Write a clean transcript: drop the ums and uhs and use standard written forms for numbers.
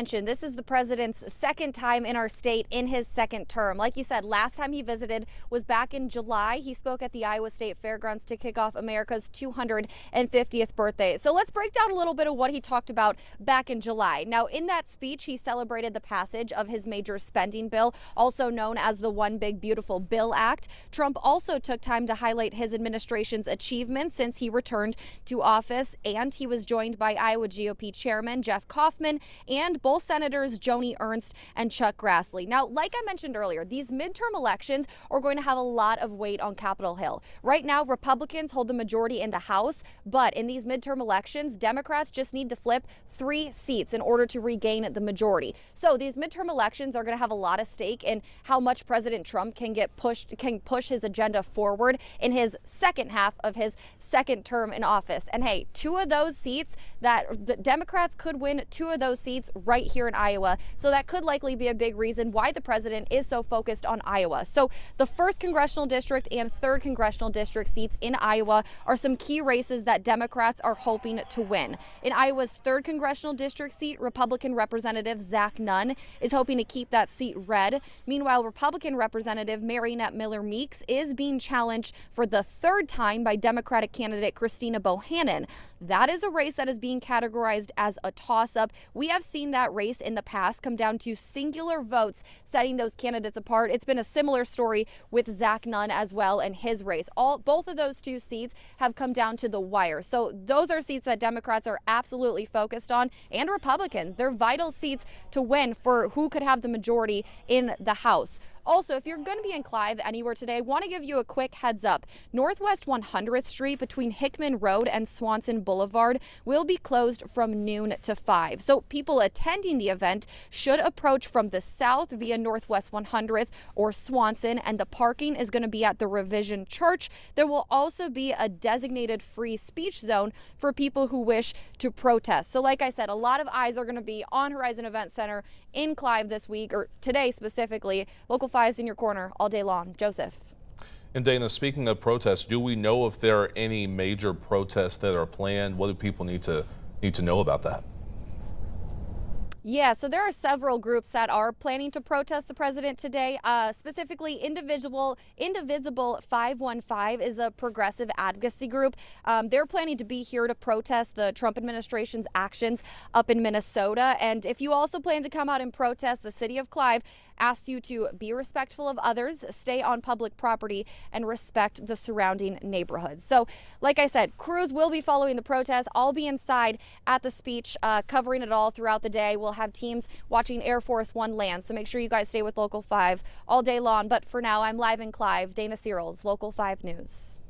This is the president's second time in our state in his second term. Like you said, last time he visited was back in July. He spoke at the Iowa State Fairgrounds to kick off America's 250th birthday. So let's break down a little bit of what he talked about back in July. Now, in that speech, he celebrated the passage of his major spending bill, also known as the One Big Beautiful Bill Act. Trump also took time to highlight his administration's achievements since he returned to office, and he was joined by Iowa GOP Chairman Jeff Kaufman and both Senators Joni Ernst and Chuck Grassley. Now, like I mentioned earlier, these midterm elections are going to have a lot of weight on Capitol Hill. Right now, Republicans hold the majority in the House, but in these midterm elections, Democrats just need to flip 3 seats in order to regain the majority. So these midterm elections are going to have a lot of stake in how much President Trump can push his agenda forward in his second half of his second term in office. And hey, 2 of those seats that the Democrats could win, 2 of those seats right here in Iowa. So that could likely be a big reason why the president is so focused on Iowa. So the 1st congressional district and 3rd congressional district seats in Iowa are some key races that Democrats are hoping to win. In Iowa's 3rd congressional district seat, Republican Representative Zach Nunn is hoping to keep that seat red. Meanwhile, Republican Representative Marionette Miller Meeks is being challenged for the 3rd time by Democratic candidate Christina Bohannon. That is a race that is being categorized as a toss-up. We have seen that race in the past come down to singular votes setting those candidates apart. It's been a similar story with Zach Nunn as well and his race. Both of those 2 seats have come down to the wire. So those are seats that Democrats are absolutely focused on, and Republicans. They're vital seats to win for who could have the majority in the House. Also, if you're going to be in Clive anywhere today, I want to give you a quick heads up. Northwest 100th Street between Hickman Road and Swanson Boulevard will be closed from noon to 5. So people attending the event should approach from the south via Northwest 100th or Swanson, and the parking is going to be at the Revision Church. There will also be a designated free speech zone for people who wish to protest. So like I said, a lot of eyes are going to be on Horizon Event Center in Clive this week, or today specifically. Local 5's in your corner all day long. Joseph. And Dana, speaking of protests, do we know if there are any major protests that are planned? What do people need to know about that? Yeah, so there are several groups that are planning to protest the president today. Specifically, Indivisible 515 is a progressive advocacy group. They're planning to be here to protest the Trump administration's actions up in Minnesota. And if you also plan to come out and protest, the city of Clive asks you to be respectful of others, stay on public property, and respect the surrounding neighborhoods. So, like I said, crews will be following the protest. I'll be inside at the speech, covering it all throughout the day. We'll have teams watching Air Force One land, so make sure you guys stay with Local 5 all day long. But for now, I'm live in Clive. Dana Searles, Local 5 News.